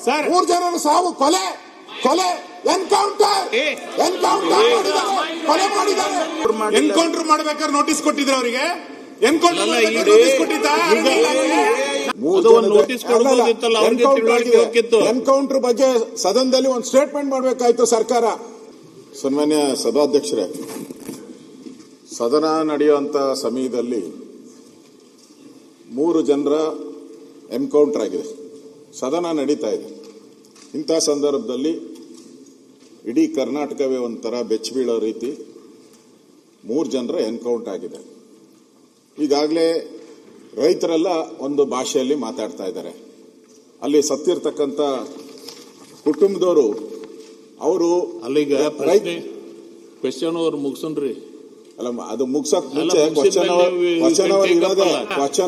3 ಜನರ ಸಾವು, ಕೊಲೆ ಎನ್ಕೌಂಟರ್ ಕೊಲೆ ಮಾಡಿದ್ದಾರೆ. ಎನ್ಕೌಂಟರ್ ಮಾಡ್ಬೇಕಾದ್ರೆ ನೋಟಿಸ್ ಕೊಟ್ಟಿದ್ರು ಅವರಿಗೆ. ಎನ್ಕೌಂಟರ್ ಬಗ್ಗೆ ಸದನದಲ್ಲಿ ಒಂದು ಸ್ಟೇಟ್ಮೆಂಟ್ ಮಾಡಬೇಕಾಯ್ತು ಸರ್ಕಾರ. ಸನ್ಮಾನ್ಯ ಸಭಾಧ್ಯಕ್ಷರೇ, ಸದನ ನಡೆಯುವಂತ ಸಮಯದಲ್ಲಿ 3 ಜನರ ಎನ್ಕೌಂಟರ್ ಆಗಿದೆ. ಸದನ ನಡೀತಾ ಇದೆ. ಇಂಥ ಸಂದರ್ಭದಲ್ಲಿ ಇಡೀ ಕರ್ನಾಟಕವೇ ಒಂಥರ ಬೆಚ್ಚ ಬೀಳೋ ರೀತಿ 3 ಜನರ ಎನ್ಕೌಂಟರ್ ಆಗಿದೆ. ಈಗಾಗಲೇ ರೈತರೆಲ್ಲ ಒಂದು ಭಾಷೆಯಲ್ಲಿ ಮಾತಾಡ್ತಾ ಇದ್ದಾರೆ. ಅಲ್ಲಿ ಸತ್ತಿರ್ತಕ್ಕಂಥ ಕುಟುಂಬದವರು ಅವರು ಅಲ್ಲಿಗ ಕ್ವೆಶ್ಚನ್ ಅವ್ರು ಮುಗಿಸನ್ರಿ. ಅಲ್ಲ, ಅದು ಮುಗ್ಸಕ್ ಮುಂಚೆ ಕ್ವಶನ್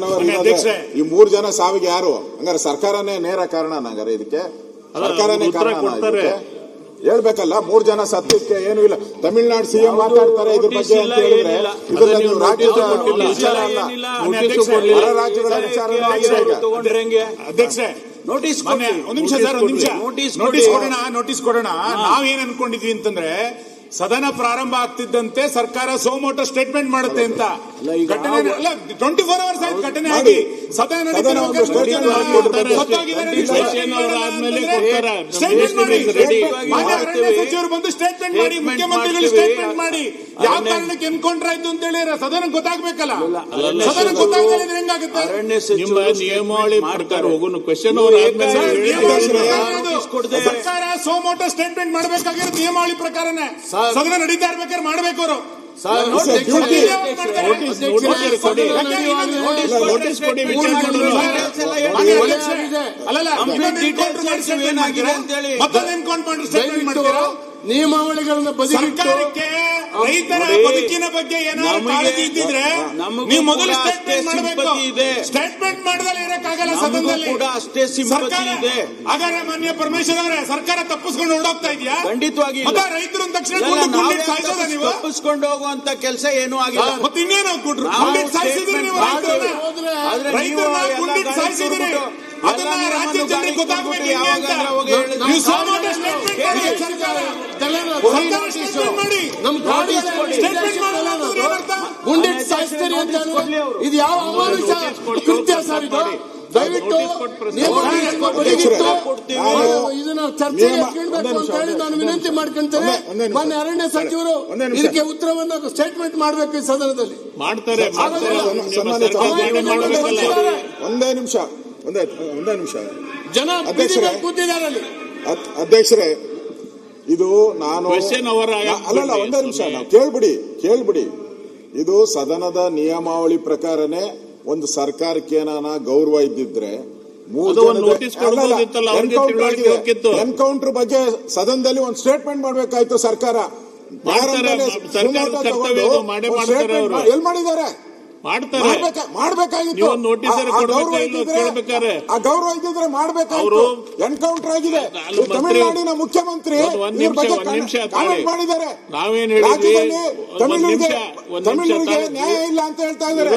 ಅವರ್ ಇರೋದೇ ಈ 3 ಜನ ಸಾವಿಗೆ ಯಾರು? ಹಂಗಾರೆ ಸರ್ಕಾರನೇ ನೇರ ಕಾರಣ. ಹಂಗಾರೆ ಇದಕ್ಕೆ ಸರ್ಕಾರನೇ ಕಾರಣ ಹೇಳ್ಬೇಕಲ್ಲ. 3 ಜನ ಸತ್ಯಕ್ಕೆ ಏನು ಇಲ್ಲ. ತಮಿಳುನಾಡು ಸಿಎಂ ಮಾತಾಡ್ತಾರೆ ಇದ್ರ ಬಗ್ಗೆ ಅಂತ ಹೇಳಿದ್ರೆ ಇದರಲ್ಲಿ ರಾಜ್ಯದ ವಿಚಾರ ಅಲ್ಲ, ಹೊರ ರಾಜ್ಯಗಳ ವಿಚಾರ ಆಗಿದೆ. ಅಧ್ಯಕ್ಷ ನೋಟಿಸ್ ಕೊಡೋಣ. ನಾವೇನ್ ಅನ್ಕೊಂಡಿದ್ವಿ ಅಂತಂದ್ರೆ ಸದನ ಪ್ರಾರಂಭ ಆಗ್ತಿದ್ದಂತೆ ಸರ್ಕಾರ ಸೋಮೋಟೋ ಸ್ಟೇಟ್ಮೆಂಟ್ ಮಾಡುತ್ತೆ ಅಂತ. ಘಟನೆ 24 ಅವರ್ಸ್ ಆಯ್ತು ಘಟನೆ ಆಗಿ. ಸದನ ಸಚಿವರು ಬಂದು ಸ್ಟೇಟ್ಮೆಂಟ್ ಮಾಡಿ, ಮುಖ್ಯಮಂತ್ರಿಗಳು ಸ್ಟೇಟ್ಮೆಂಟ್ ಮಾಡಿ ಯಾವ ಕಾರಣಕ್ಕೆ ಎನ್ಕೌಂಟರ್ ಆಯ್ತು ಅಂತ ಹೇಳಿ ಸದನ ಗೊತ್ತಾಗ್ಬೇಕಲ್ಲ. ಸದನ ಗೊತ್ತಾಗಲಿದ್ರೆ ಹೆಂಗಾಗುತ್ತೆ? ನಿಯಮಾವಳಿ ಪ್ರಕಾರ ಹೋಗೋನು ಕ್ವೆಶ್ಚನ್ ಸರ್ಕಾರ ಸೋಮೋಟೋ ಸ್ಟೇಟ್ಮೆಂಟ್ ಮಾಡಬೇಕಾಗಿರೋ ನಿಯಮಾವಳಿ ಪ್ರಕಾರನೇ ಸದನ ನಡೀತಾ ಇರ್ಬೇಕಾದ್ರೆ ಮಾಡ್ಬೇಕು ಅವರು. ನಿಯಮಾವಳಿಗಳನ್ನ ಸರ್ಕಾರಕ್ಕೆ ರೈತರ ಬದುಕಿನ ಬಗ್ಗೆ ಏನಾದ್ರು ಕಾಳಜಿ ಇದ್ದಿದ್ರೆ ನೀವು ಮೊದಲು ಸ್ಟೇಟ್ಮೆಂಟ್ ಮಾಡಬೇಕು. ಸ್ಟೇಟ್ಮೆಂಟ್ ಮಾಡದಲ್ಲಿ ಇರಕ್ಕಾಗಲ್ಲ ಸದನದಲ್ಲಿ. ಹಾಗಾದ್ರೆ ಮಾನ್ಯ ಪರಮೇಶ್ವರ್ ಅವರೇ, ಸರ್ಕಾರ ತಪ್ಪಿಸ್ಕೊಂಡು ಓಡೋಗ್ತಾ ಇದೆಯಾ? ಖಂಡಿತವಾಗಿ ರೈತರು ತಕ್ಷಣ ತಪ್ಪಿಸ್ಕೊಂಡು ಹೋಗುವಂತ ಕೆಲಸ ಏನೂ ಆಗಿಲ್ಲ. ಮತ್ತೆ ಇನ್ನೇನು ಸಾಯಿಸಿದ್ರಿ ನೀವು? ರೈತರನ್ನ ಸಾಯಿಸಿದ್ರಿ. ಅದನ್ನ ರಾಜ್ಯ ಜನರಿಗೆ ಗೊತ್ತಾಗಬೇಕು. ಗುಂಡಿಟ್ಟು ಸಾಯಿಸ್ತೀರಿ ಅಂತ ಇದು ಯಾವ ಅಮಾನುಷ ಕೃತ್ಯ ಸರ್? ಇದು ದಯವಿಟ್ಟು ಇದನ್ನ ಚರ್ಚೆಗೆ ಕೇಳಬೇಕು ಅಂತ ಹೇಳಿ ನಾನು ವಿನಂತಿ ಮಾಡ್ಕೊಂತೇನೆ. ಮೊನ್ನೆ ಅರಣ್ಯ ಸಚಿವರು ಇದಕ್ಕೆ ಉತ್ತರವನ್ನು ಸ್ಟೇಟ್ಮೆಂಟ್ ಮಾಡಬೇಕು ಈ ಸದನದಲ್ಲಿ. ಮಾಡ್ತಾರೆ. ಒಂದೇ ನಿಮಿಷ ಜನ ಕೂತಿದ್ದಾರೆ ಅಲ್ಲಿ. ಅಧ್ಯಕ್ಷರೇ, ಇದು ನಾನು ಅಲ್ಲಲ್ಲ, ಒಂದೇ ನಿಮಿಷ ನಾವು ಕೇಳ್ಬಿಡಿ. ಇದು ಸದನದ ನಿಯಮಾವಳಿ ಪ್ರಕಾರನೇ ಒಂದು ಸರ್ಕಾರಕ್ಕೆ ಏನಾನ ಗೌರವ ಇದ್ದಿದ್ರೆ ಎನ್ಕೌಂಟರ್ ಬಗ್ಗೆ ಸದನದಲ್ಲಿ ಒಂದು ಸ್ಟೇಟ್ಮೆಂಟ್ ಮಾಡಬೇಕಾಯ್ತು ಸರ್ಕಾರ. ಎಲ್ ಮಾಡಿದ್ದಾರೆ? ಮಾಡ್ಬೇಕಾಗಿತ್ತು. ಆ ಗೌರವ ಇದ್ದಿದ್ರೆ ಮಾಡ್ಬೇಕಾಯ್ತು. ಎನ್ಕೌಂಟರ್ ಆಗಿದೆ. ತಮಿಳುನಾಡಿನ ಮುಖ್ಯಮಂತ್ರಿ ಕಾಮೆಂಟ್ ಮಾಡಿದ್ದಾರೆ. ರಾಜ್ಯದಲ್ಲಿ ತಮಿಳರಿಗೆ ನ್ಯಾಯ ಇಲ್ಲ ಅಂತ ಹೇಳ್ತಾ ಇದ್ದಾರೆ.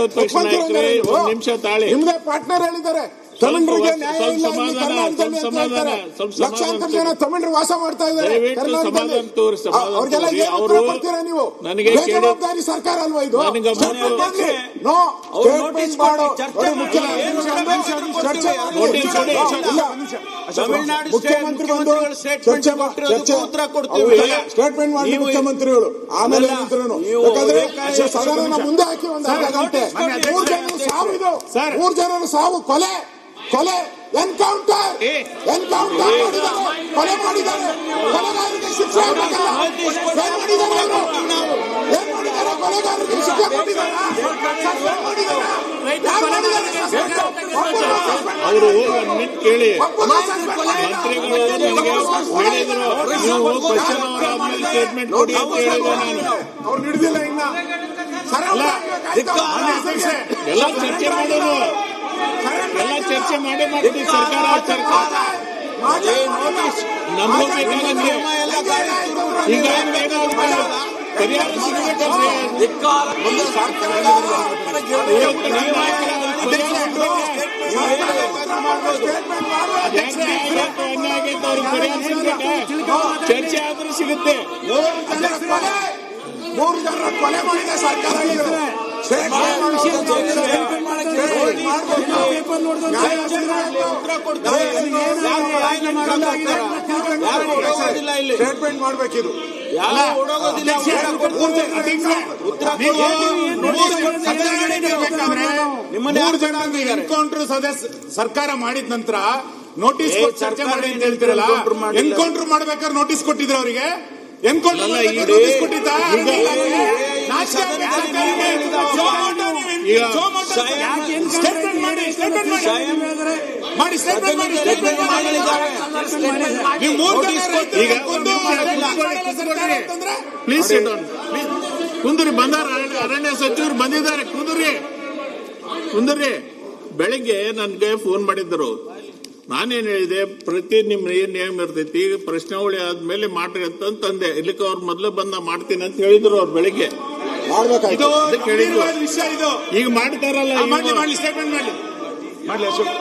ನಿಮ್ದೇ ಪಾರ್ಟ್ನರ್ ಹೇಳಿದ್ದಾರೆ ತಮಿಳರಿಗೆ ನ್ಯಾಯ ಇಲ್ಲ ಕರ್ನಾಟಕದಲ್ಲಿ ಅಂತ ಹೇಳ್ತಾರೆ. ಲಕ್ಷಾಂತರ ಜನ ತಮಿಳರು ವಾಸ ಮಾಡ್ತಾ ಇದ್ದಾರೆ ಕರ್ನಾಟಕದಲ್ಲಿ. ಅವ್ರಿಗೆಲ್ಲ ಏನು ಉತ್ತರ ಕೊಡ್ತೀರಾ ನೀವು? ಬೇಜವಾಬ್ದಾರಿ ಸರ್ಕಾರ ಅಲ್ವಾ ಇದು? ನೋ ಸ್ಟೇಟ್ಮೆಂಟ್ ಮಾಡೋ ಮುಖ್ಯಮಂತ್ರಿ ಬಂದು ಸ್ಟೇಟ್ಮೆಂಟ್ ಮಾಡಿ ಮುಖ್ಯಮಂತ್ರಿಗಳು. ಆಮೇಲೆ ಯಾಕಂದ್ರೆ ಸದನ ಮುಂದೆ ಹಾಕಿ ಒಂದು ಅರ್ಧ ಗಂಟೆ 3 ಜನರ ಸಾವಿದು, 3 ಜನರ ಸಾವು, ಕೊಲೆ ಎನ್ಕೌಂಟರ್ ಕೊಲೆ ಮಾಡಿದ್ದಾರೆ. ಕೊಲೆಗಾರರಿಗೆ ಶಿಕ್ಷೆ ಆಗಬೇಕಲ್ಲ. ಏನ್ ಮಾಡಿದ್ದಾರೆ ಕೊಲೆಗಾರರಿಗೆ ಶಿಕ್ಷೆ ಕೊಟ್ಟಿದ್ದಾರೆ. ಅವರು ಕೇಳಿ ಮಂತ್ರಿಗಳು ಹೇಳಿದ್ರು ನೀವು ಕ್ವೆಶ್ಚನ್ ಅವರ್ ಆದ್ಮೇಲೆ ಸ್ಟೇಟ್ಮೆಂಟ್ ಕೊಡಿ ಅಂತ ಹೇಳಿದ್ರು. ನಾನು ಅವ್ರು ಹಿಡಿದಿಲ್ಲ ಇನ್ನ. ಎಲ್ಲ ಚರ್ಚೆ ಮಾಡೋದು, ಎಲ್ಲ ಚರ್ಚೆ ಮಾಡಿ ಸರ್ಕಾರ ನಮಗೂ ಬೇಕಾಗಂದ್ರೆ ಈಗ ಪರಿಹಾರ ಸಿಗಬೇಕಂದ್ರೆ ಅವ್ರಿಗೆ ಪರಿಹಾರ ಸಿಗ್ಬೇಕಾ? ಚರ್ಚೆ ಆದ್ರೂ ಸಿಗುತ್ತೆ. 3 ಜನರ ಕೊಲೆ ಮಾಡಿದೆ ಸರ್ಕಾರ. ಸ್ಟೇಟ್ಮೆಂಟ್ ಮಾಡ್ಬೇಕಿದು. ಎನ್ಕೌಂಟರ್ ಸರ್ಕಾರ ಮಾಡಿದ ನಂತರ ನೋಟಿಸ್ ಕೊಟ್ಟು ಚರ್ಚೆ ಮಾಡಿ ಅಂತ ಹೇಳ್ತಿರಲ್ಲ, ಎನ್ಕೌಂಟರ್ ಮಾಡ್ಬೇಕಾದ್ರೆ ನೋಟಿಸ್ ಕೊಟ್ಟಿದ್ರು ಅವರಿಗೆ. ಎನ್ಕೌಂಟರ್ ನೋಟಿಸ್ ಕೊಟ್ಟಿದ್ದ ಪ್ಲೀಸ್ ಸಿಟ್ ಡೌನ್. ಕುಂದ್ರಿ, ಬಂದಾರ ಅರಣ್ಯ ಸಚಿವರು ಬಂದಿದ್ದಾರೆ. ಕುಂದ್ರಿ. ಬೆಳಿಗ್ಗೆ ನನ್ಗೆ ಫೋನ್ ಮಾಡಿದ್ದರು. ನಾನೇನ್ ಹೇಳಿದೆ, ಪ್ರತಿ ನಿಮ್ ಏನ್ ನೇಮ್ ಇರ್ತೈತಿ, ಈಗ ಪ್ರಶ್ನಾವಳಿ ಆದ್ಮೇಲೆ ಮಾಡ್ರಿ ಅಂತಂದೆ. ಇಲ್ಲಿಕ್ಕೆ ಅವ್ರು ಮೊದ್ಲು ಬಂದ ಮಾಡ್ತೀನಿ ಅಂತ ಹೇಳಿದ್ರು ಅವ್ರು ಬೆಳಿಗ್ಗೆ. ವಿಷಯ ಇದು ಈಗ ಮಾಡ್ತಾರಲ್ಲ, ಮಾಡ್ಲಿ ಸ್ಟೇಟ್ಮೆಂಟ್ ಮಾಡ್ಲಿ ಅಶೋಕ್.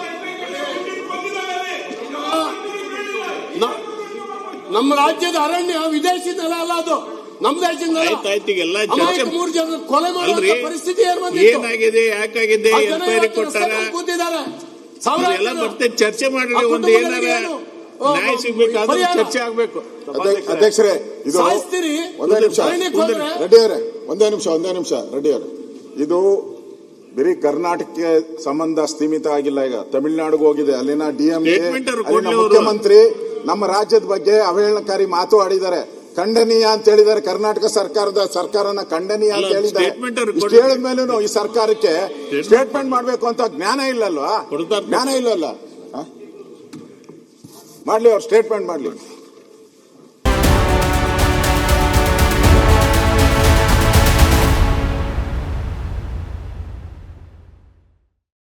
ನಮ್ಮ ರಾಜ್ಯದ ಅರಣ್ಯ ವಿದೇಶಿದಲ್ಲ, ಅಲ್ಲ ಅದು ನಮ್ಮ ದೇಶದಿಂದ. ಈಗೆಲ್ಲ ಚರ್ಚೆ 3 ಜನ ಕೊಲೆ ಮಾಡೋ ಪರಿಸ್ಥಿತಿ ಏನಾಗಿದೆ, ಯಾಕಾಗಿದೆ, ಎನ್ಕ್ವೈರಿ ಕೊಟ್ಟಾರ, ಕೂತಿದ್ದಾರೆ. ಎಲ್ಲ ಬರ್ತೇ ಚರ್ಚೆ ಮಾಡಿ. ಒಂದು ಏನಾರ ನ್ಯಾಯ ಸಿಗ್ಬೇಕಾದ್ರೆ ಚರ್ಚೆ ಆಗ್ಬೇಕು. ಅಧ್ಯಕ್ಷರೇ, ಇದು ಒಂದೇ ನಿಮಿಷ ರೆಡ್ಡಿ ಅವರೇ, ಒಂದೇ ನಿಮಿಷ ರೆಡ್ಡಿ ಅವರೇ, ಇದು ಬರೀ ಕರ್ನಾಟಕಕ್ಕೆ ಸಂಬಂಧ ಸೀಮಿತ ಆಗಿಲ್ಲ. ಈಗ ತಮಿಳುನಾಡಿಗೆ ಹೋಗಿದೆ. ಅಲ್ಲಿನ ಡಿಎಂಕೆ ಮುಖ್ಯಮಂತ್ರಿ ನಮ್ಮ ರಾಜ್ಯದ ಬಗ್ಗೆ ಅವಹೇಳನಕಾರಿ ಮಾತು ಆಡಿದ್ದಾರೆ. ಖಂಡನೀಯ ಅಂತ ಹೇಳಿದ್ದಾರೆ. ಕರ್ನಾಟಕ ಸರ್ಕಾರನ ಖಂಡನೀಯ ಅಂತ ಹೇಳಿದ್ದಾರೆ. ಇಷ್ಟು ಹೇಳಿದ ಮೇಲೂ ಈ ಸರ್ಕಾರಕ್ಕೆ ಸ್ಟೇಟ್ಮೆಂಟ್ ಮಾಡಬೇಕು ಅಂತ ಜ್ಞಾನ ಇಲ್ಲಲ್ವಾ? ಮಾಡ್ಲಿ, ಅವ್ರು ಸ್ಟೇಟ್ಮೆಂಟ್ ಮಾಡ್ಲಿ.